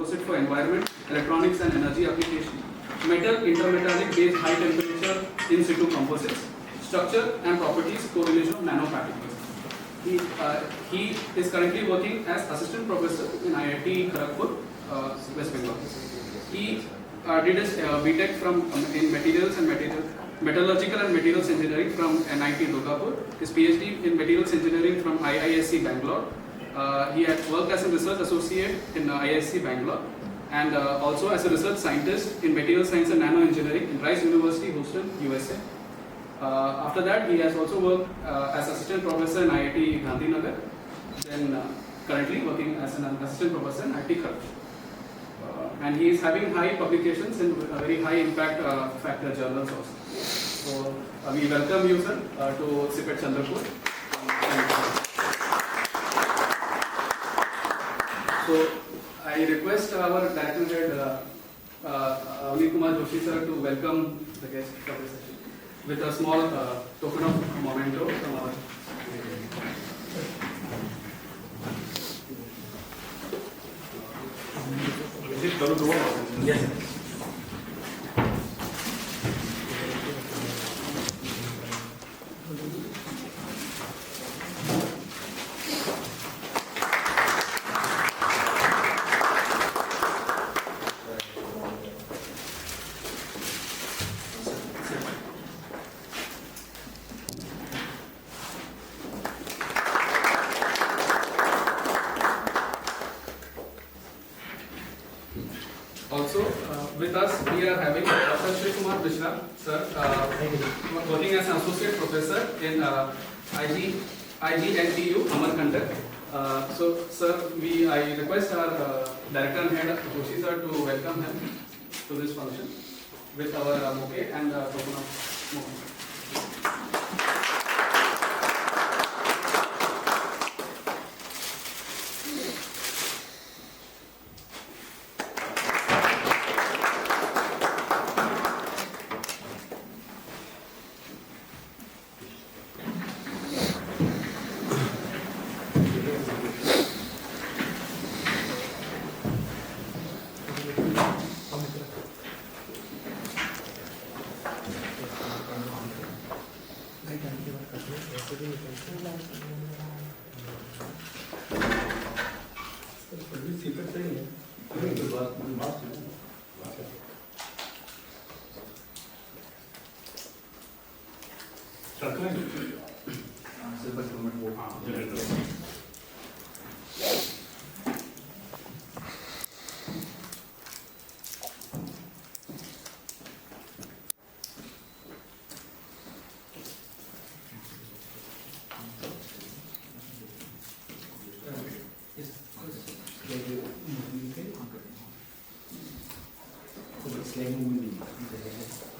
composite for environment, electronics and energy application, metal intermetallic based high temperature in situ composites, structure and properties correlation of nanoparticles. He is currently working as assistant professor in IIT Kharagpur, West Bengal. He did his BTech in materials and metallurgical and materials engineering from NIT Durgapur. His PhD in materials engineering from IISc Bangalore. He had worked as a research associate in IISc Bangalore and also as a research scientist in material science and nano engineering in Rice University, Houston, USA. After that, he has also worked as assistant professor in IIT Gandhinagar, then currently working as an assistant professor in IIT Kharagpur. And he is having high publications in very high impact factor journals also. So we welcome you, sir, to CPET Chandrapur. So I request our director head, Avni Kumar Joshi, sir, to welcome the guest for this session with a small token of memento from our. Yes. Also, with us we are having Dr. Shekhar, sir, working as an associate professor in IGNTU, Amarkantak. So, sir, I request our director and head, Joshi sir, to welcome him to this function with our bouquet and token of memento.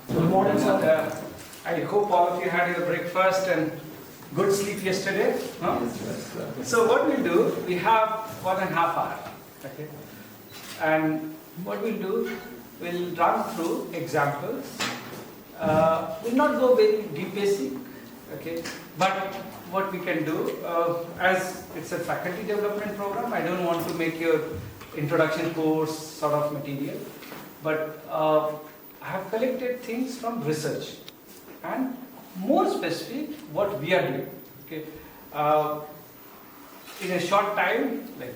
Good morning, sir. I hope all of you had your breakfast and good sleep yesterday. Huh? So what we'll do, we have 1.5 hours. Okay? And what we'll do, we'll run through examples. We'll not go very deep basic. Okay? But what we can do, as it's a faculty development program, I don't want to make your introduction course sort of material. But I have collected things from research and more specific what we are doing. Okay, in a short time, like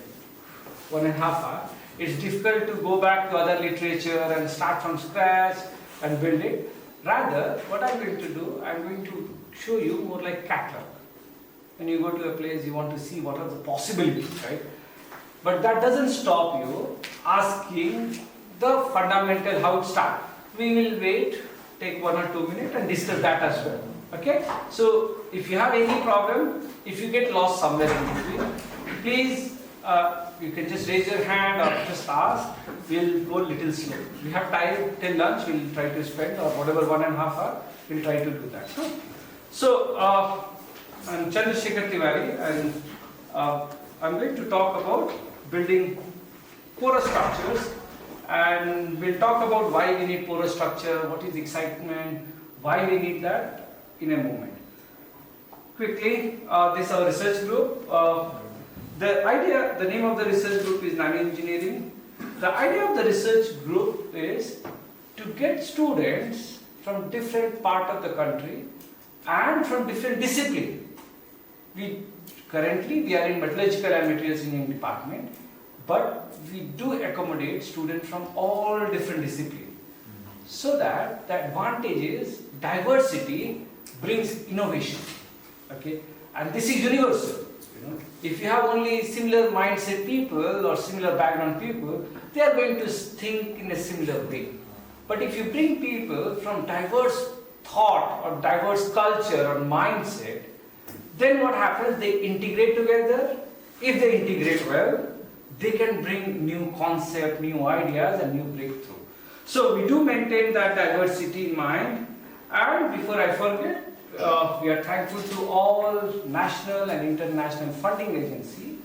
1.5 hours, it's difficult to go back to other literature and start from scratch and build it. Rather, what I'm going to do, I'm going to show you more like catalog. When you go to a place, you want to see what are the possibilities, right? But that doesn't stop you asking the fundamental how it starts. We will wait, take 1 or 2 minutes and discuss that as well. Okay? So, if you have any problem, if you get lost somewhere in between, please, you can just raise your hand or just ask. We'll go a little slow. We have time till lunch, we'll try to spend, or whatever 1.5 hours, we'll try to do that. So, I'm Shekhar Tiwari, and I'm going to talk about building porous structures. And we'll talk about why we need porous structure, what is excitement, why we need that in a moment. Quickly, this is our research group. The name of the research group is Nano Engineering. The idea of the research group is to get students from different part of the country and from different discipline. Currently we are in metallurgical and materials engineering department, but we do accommodate students from all different disciplines. So that the advantage is diversity brings innovation. Okay, and this is universal. If you have only similar mindset people or similar background people, they are going to think in a similar way. But if you bring people from diverse thought or diverse culture or mindset, then what happens? They integrate together. If they integrate well, they can bring new concept, new ideas and new breakthrough. So we do maintain that diversity in mind. And before I forget, we are thankful to all national and international funding agencies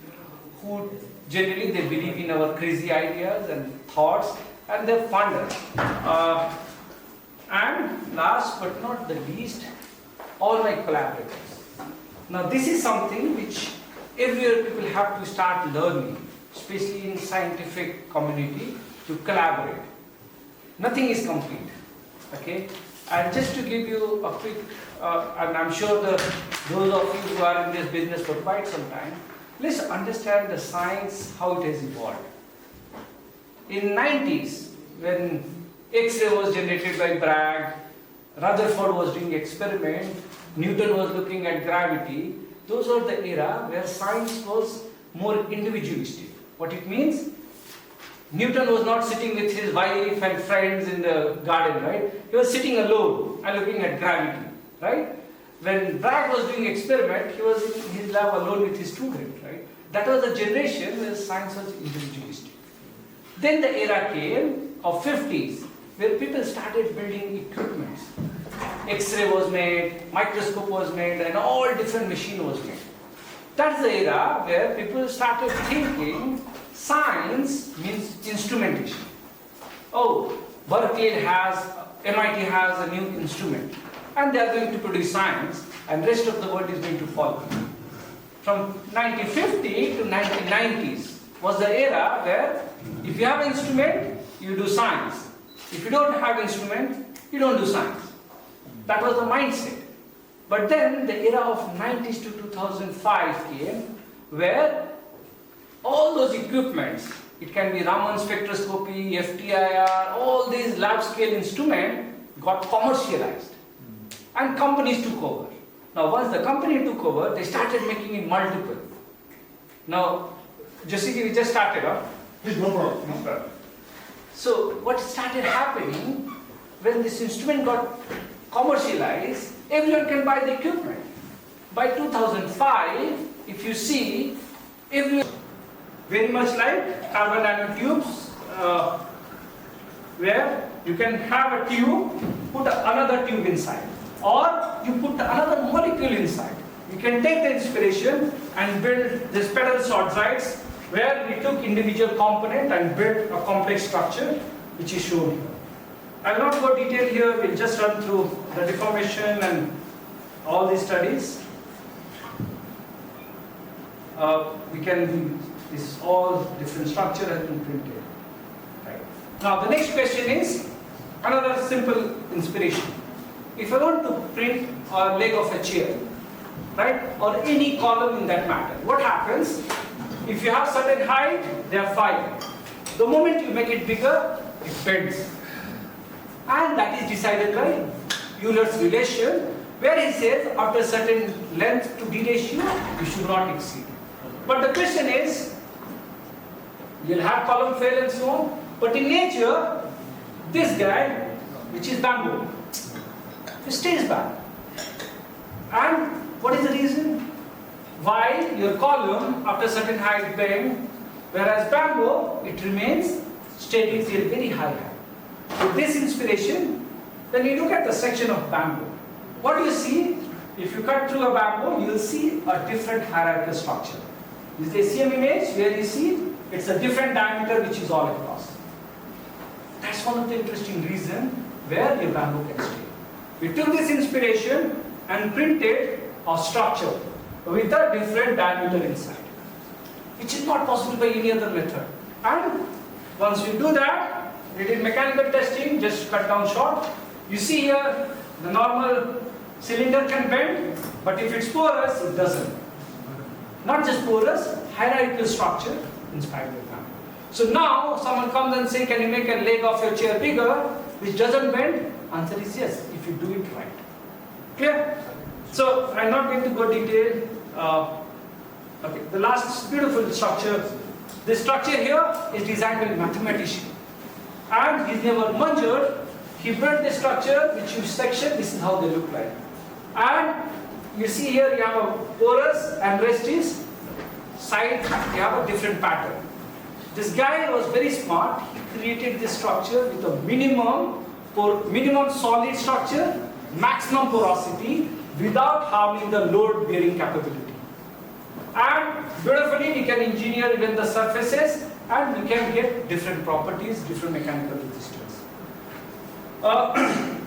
who generally they believe in our crazy ideas and thoughts and they fund us. And last but not the least, all my collaborators. Now this is something which everywhere people have to start learning, especially in scientific community, to collaborate. Nothing is complete. Okay? And just to give you a quick, and I'm sure those of you who are in this business for quite some time, let's understand the science, how it has evolved. In 90s, when X-ray was generated by Bragg, Rutherford was doing experiment, Newton was looking at gravity, those were the era where science was more individualistic. What it means? Newton was not sitting with his wife and friends in the garden, right? He was sitting alone and looking at gravity, right? When Bragg was doing experiment, he was in his lab alone with his student, right? That was a generation where science was individualistic. Then the era came of 50s, where people started building equipments. X-ray was made, microscope was made, and all different machine was made. That's the era where people started thinking science means instrumentation. Oh, MIT has a new instrument, and they are going to produce science, and rest of the world is going to follow. From 1950 to 1990s was the era where if you have an instrument, you do science. If you don't have an instrument, you don't do science. That was the mindset. But then the era of 90s to 2005 came, where all those equipments, it can be Raman spectroscopy, FTIR, all these lab scale instruments got commercialized. And companies took over. Now once the company took over, they started making it multiple. Now, Josiki, we just started, huh? Please, no problem. No problem. So what started happening, when this instrument got commercialized, everyone can buy the equipment. By 2005, if you see, very much like carbon nanotubes, where you can have a tube, put another tube inside, or you put another molecule inside. You can take the inspiration and build this pedal short sites, where we took individual component and built a complex structure, which is shown here. I will not go detail here, we'll just run through the deformation and all these studies. This is all different structure has been printed. Right. Now the next question is another simple inspiration. If I want to print a leg of a chair, right, or any column in that matter, what happens? If you have certain height, they are 5. The moment you make it bigger, it bends. And that is decided by Euler's relation, where he says after certain length to D ratio, you should not exceed. But the question is, you'll have column fail and so on, but in nature, this guy, which is bamboo, it stays back. And what is the reason? Why your column after certain height bend, whereas bamboo, it remains steady till very high height. With this inspiration, then you look at the section of bamboo. What do you see? If you cut through a bamboo, you will see a different hierarchical structure. This is the SEM image where you see it's a different diameter which is all across. That's one of the interesting reasons where your bamboo can stay. We took this inspiration and printed a structure with a different diameter inside, which is not possible by any other method. And Once we do that, we did mechanical testing, just cut down short. You see here, the normal cylinder can bend, but if it's porous, it doesn't. Not just porous, hierarchical structure in spinal column. So now someone comes and say, can you make a leg of your chair bigger, which doesn't bend? Answer is yes, if you do it right. Clear? So I'm not going to go detail. Okay, the last beautiful structure. This structure here is designed by a mathematician. And he's never measured. He built the structure which you section, this is how they look like. And you see here you have a porous and rest is side, you have a different pattern. This guy was very smart. He created this structure with a minimum solid structure, maximum porosity without harming the load bearing capability. And beautifully we can engineer even the surfaces and we can get different properties, different mechanical resistance.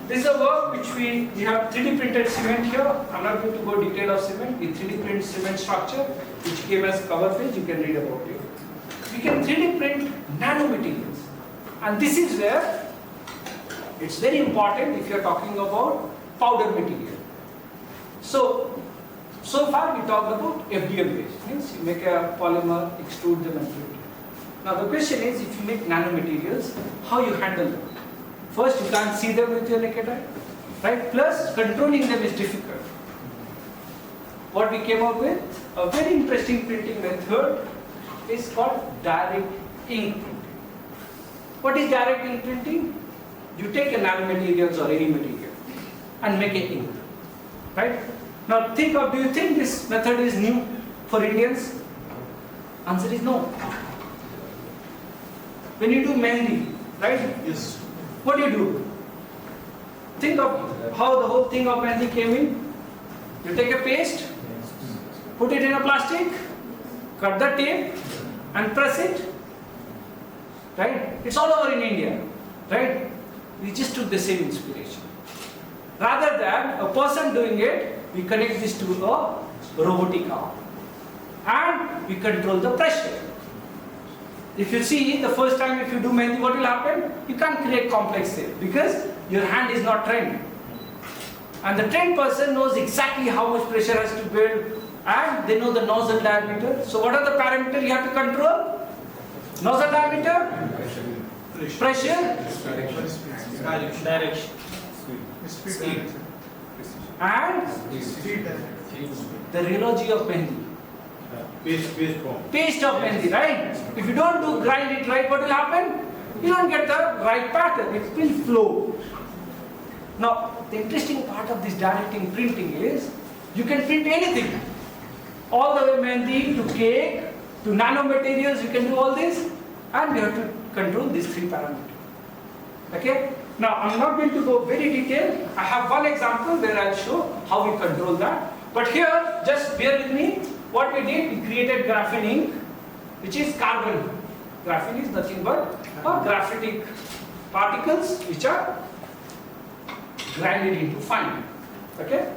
This is a work which we have 3D printed cement here. I'm not going to go detail of cement. We 3D print cement structure which came as cover page, you can read about it. We can 3D print nanomaterials. And this is where it's very important if you're talking about powder material. So far we talked about FDM based, means you make a polymer, extrude them and print it. Now the question is, if you make nanomaterials, how you handle them? First, you can't see them with your naked eye, right? Plus, controlling them is difficult. What we came up with, a very interesting printing method is called direct ink printing. What is direct ink printing? You take a nanomaterials or any material and make an ink, right? Now think of, do you think this method is new for Indians? Answer is no. When you do mehndi, right? Yes. What do? Think of how the whole thing of mehndi came in. You take a paste, put it in a plastic, cut the tape and press it, right? It's all over in India, right? We just took the same inspiration. Rather than a person doing it, we connect this to a robotic arm and we control the pressure. If you see, the first time if you do mehndi, what will happen? You can't create complex shape because your hand is not trained. And the trained person knows exactly how much pressure has to build and they know the nozzle diameter. So what are the parameters you have to control? Nozzle diameter, pressure, Direction. speed, and the rheology of mehndi. Paste of mehndi, right? If you don't do grind it right, what will happen? You don't get the right pattern, it will flow. Now, the interesting part of this direct ink printing is, you can print anything. All the way mehndi to cake, to nanomaterials, you can do all this, and you have to control these three parameters. Okay? Now, I'm not going to go very detailed. I have one example where I'll show how we control that. But here, just bear with me. What we did, we created graphene ink, which is carbon. Graphene is nothing but graphitic particles which are grinded into fine. Okay?